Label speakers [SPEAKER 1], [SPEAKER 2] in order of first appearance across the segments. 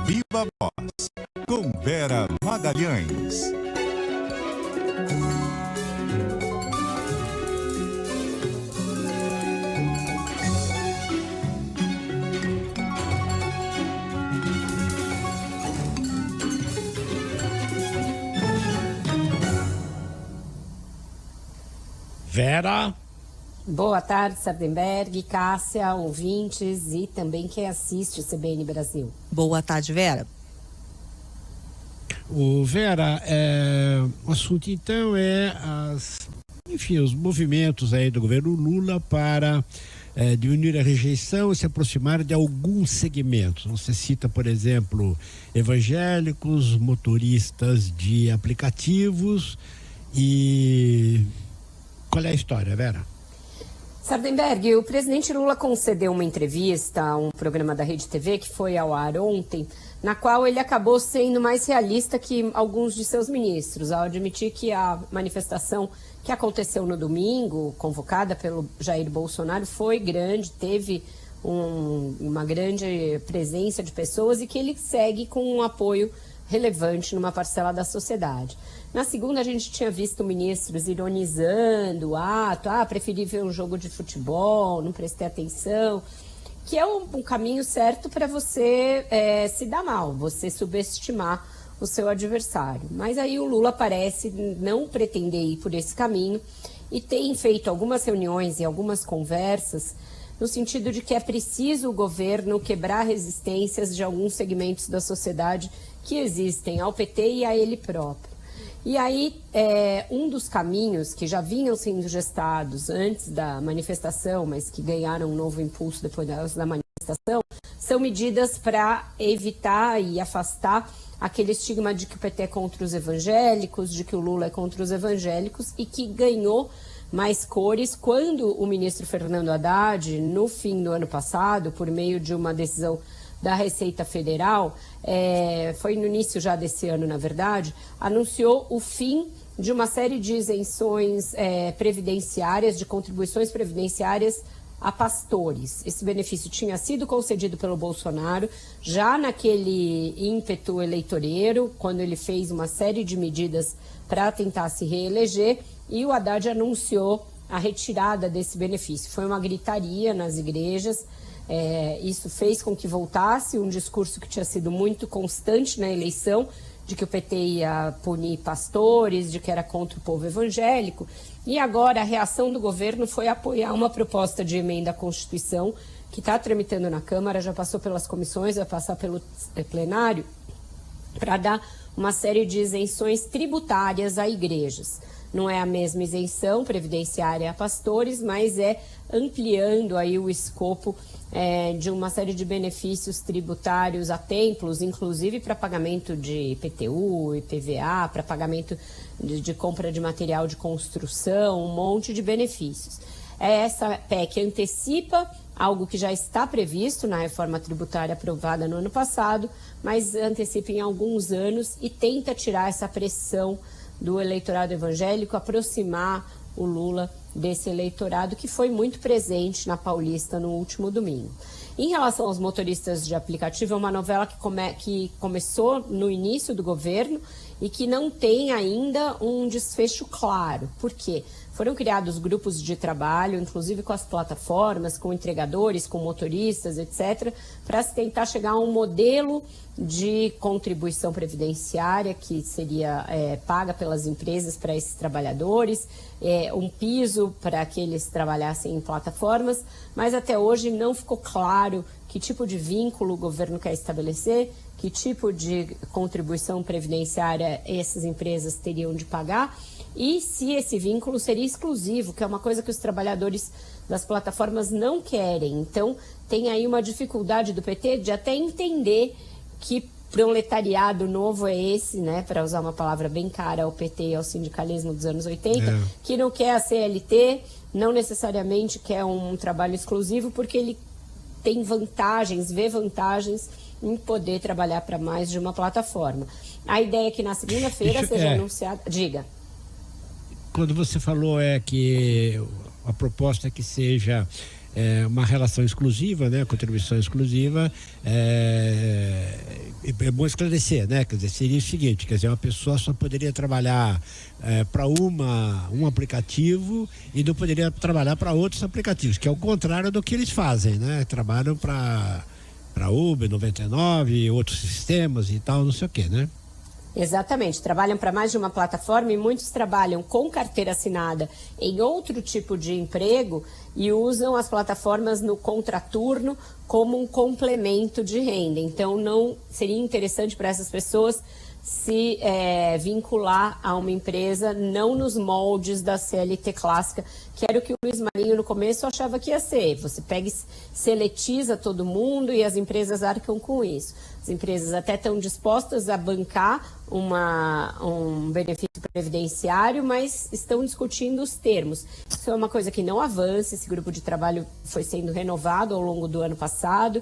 [SPEAKER 1] Viva Voz, com Vera Magalhães.
[SPEAKER 2] Vera.
[SPEAKER 3] Boa tarde, Sardenberg, Cássia, ouvintes e também quem assiste o CBN Brasil.
[SPEAKER 4] Boa tarde, Vera.
[SPEAKER 2] Vera, o assunto então é os movimentos aí do governo Lula para diminuir a rejeição e se aproximar de alguns segmentos. Você cita, por exemplo, evangélicos, motoristas de aplicativos e... Qual é a história, Vera?
[SPEAKER 3] Sardenberg, o presidente Lula concedeu uma entrevista a um programa da Rede TV que foi ao ar ontem, na qual ele acabou sendo mais realista que alguns de seus ministros, ao admitir que a manifestação que aconteceu no domingo, convocada pelo Jair Bolsonaro, foi grande, teve uma grande presença de pessoas e que ele segue com um apoio relevante numa parcela da sociedade. Na segunda, a gente tinha visto ministros ironizando o ato, preferi ver um jogo de futebol, não prestei atenção, que é um caminho certo para você se dar mal, você subestimar o seu adversário. Mas aí o Lula parece não pretender ir por esse caminho e tem feito algumas reuniões e algumas conversas no sentido de que é preciso o governo quebrar resistências de alguns segmentos da sociedade que existem ao PT e a ele próprio. E aí, um dos caminhos que já vinham sendo gestados antes da manifestação, mas que ganharam um novo impulso depois da manifestação, são medidas para evitar e afastar aquele estigma de que o PT é contra os evangélicos, de que o Lula é contra os evangélicos e que ganhou mais cores quando o ministro Fernando Haddad, no fim do ano passado, por meio de uma decisão da Receita Federal, foi no início já desse ano, na verdade, anunciou o fim de uma série de isenções previdenciárias, de contribuições previdenciárias a pastores. Esse benefício tinha sido concedido pelo Bolsonaro já naquele ímpeto eleitoreiro, quando ele fez uma série de medidas para tentar se reeleger, e o Haddad anunciou a retirada desse benefício. Foi uma gritaria nas igrejas. Isso fez com que voltasse um discurso que tinha sido muito constante na eleição, de que o PT ia punir pastores, de que era contra o povo evangélico. E agora a reação do governo foi apoiar uma proposta de emenda à Constituição que está tramitando na Câmara, já passou pelas comissões, vai passar pelo plenário, para dar uma série de isenções tributárias a igrejas. Não é a mesma isenção previdenciária a pastores, mas é ampliando aí o escopo de uma série de benefícios tributários a templos, inclusive para pagamento de IPTU, IPVA, para pagamento de compra de material de construção, um monte de benefícios. Essa PEC antecipa algo que já está previsto na reforma tributária aprovada no ano passado, mas antecipa em alguns anos e tenta tirar essa pressão do eleitorado evangélico, aproximar o Lula desse eleitorado que foi muito presente na Paulista no último domingo. Em relação aos motoristas de aplicativo, é uma novela que começou no início do governo e que não tem ainda um desfecho claro. Por quê? Foram criados grupos de trabalho, inclusive com as plataformas, com entregadores, com motoristas, etc., para se tentar chegar a um modelo de contribuição previdenciária que seria paga pelas empresas para esses trabalhadores, um piso para que eles trabalhassem em plataformas, mas até hoje não ficou claro que tipo de vínculo o governo quer estabelecer, que tipo de contribuição previdenciária essas empresas teriam de pagar e se esse vínculo seria exclusivo, que é uma coisa que os trabalhadores das plataformas não querem. Então, tem aí uma dificuldade do PT de até entender que proletariado novo é esse, né, para usar uma palavra bem cara ao PT e ao sindicalismo dos anos 80, que não quer a CLT, não necessariamente quer um trabalho exclusivo, porque ele tem vantagens, vê vantagens em poder trabalhar para mais de uma plataforma. A ideia é que na segunda-feira seja anunciada... Diga.
[SPEAKER 2] Quando você falou que a proposta é que seja uma relação exclusiva, né, contribuição exclusiva, é bom esclarecer, né? Quer dizer, seria o seguinte, quer dizer, uma pessoa só poderia trabalhar para um aplicativo e não poderia trabalhar para outros aplicativos, que é o contrário do que eles fazem, né? Trabalham para Uber, 99, outros sistemas e tal, não sei o quê, né?
[SPEAKER 3] Exatamente, trabalham para mais de uma plataforma e muitos trabalham com carteira assinada em outro tipo de emprego e usam as plataformas no contraturno como um complemento de renda. Então, não seria interessante para essas pessoas se vincular a uma empresa não nos moldes da CLT clássica, que era o que o Luiz Marinho no começo achava que ia ser. Você pega e seletiza todo mundo e as empresas arcam com isso. As empresas até estão dispostas a bancar um benefício previdenciário, mas estão discutindo os termos. Isso é uma coisa que não avança, esse grupo de trabalho foi sendo renovado ao longo do ano passado,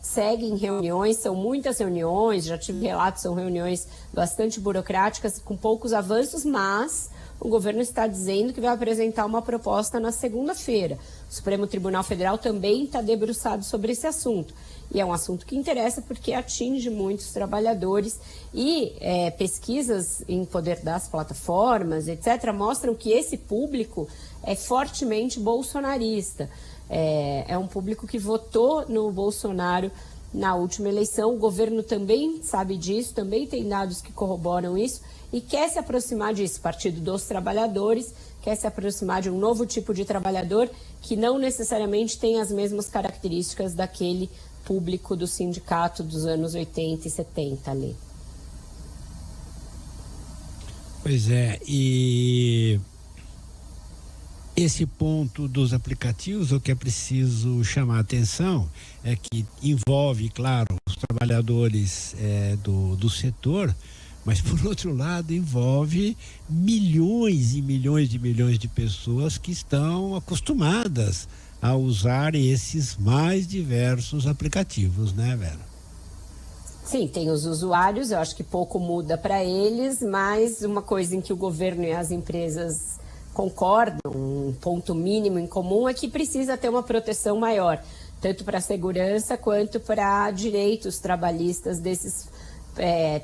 [SPEAKER 3] segue em reuniões, são muitas reuniões, já tive relatos, são reuniões bastante burocráticas, com poucos avanços, mas o governo está dizendo que vai apresentar uma proposta na segunda-feira. O Supremo Tribunal Federal também está debruçado sobre esse assunto. E é um assunto que interessa porque atinge muitos trabalhadores e pesquisas em poder das plataformas, etc., mostram que esse público é fortemente bolsonarista. É um público que votou no Bolsonaro na última eleição. O governo também sabe disso, também tem dados que corroboram isso e quer se aproximar disso. Partido dos Trabalhadores quer se aproximar de um novo tipo de trabalhador que não necessariamente tem as mesmas características daquele público do sindicato dos anos 80 e 70 ali.
[SPEAKER 2] Pois é, e esse ponto dos aplicativos, o que é preciso chamar a atenção é que envolve, claro, os trabalhadores do setor, mas por outro lado envolve milhões e milhões de pessoas que estão acostumadas a usar esses mais diversos aplicativos, né, Vera?
[SPEAKER 3] Sim, tem os usuários, eu acho que pouco muda para eles, mas uma coisa em que o governo e as empresas concordam, um ponto mínimo em comum, é que precisa ter uma proteção maior, tanto para a segurança quanto para direitos trabalhistas desses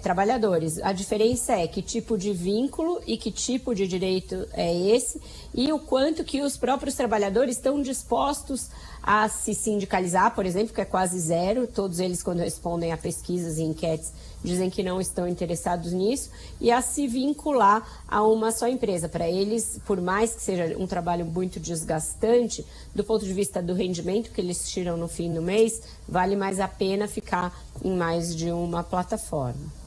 [SPEAKER 3] trabalhadores. A diferença é que tipo de vínculo e que tipo de direito é esse e o quanto que os próprios trabalhadores estão dispostos a se sindicalizar, por exemplo, que é quase zero. Todos eles, quando respondem a pesquisas e enquetes, dizem que não estão interessados nisso, e a se vincular a uma só empresa. Para eles, por mais que seja um trabalho muito desgastante, do ponto de vista do rendimento que eles tiram no fim do mês, vale mais a pena ficar em mais de uma plataforma.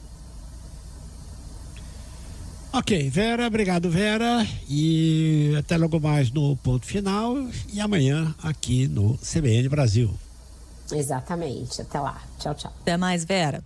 [SPEAKER 2] Ok, Vera, obrigado, Vera, e até logo mais no Ponto Final e amanhã aqui no CBN Brasil.
[SPEAKER 3] Exatamente, até lá. Tchau, tchau.
[SPEAKER 4] Até mais, Vera.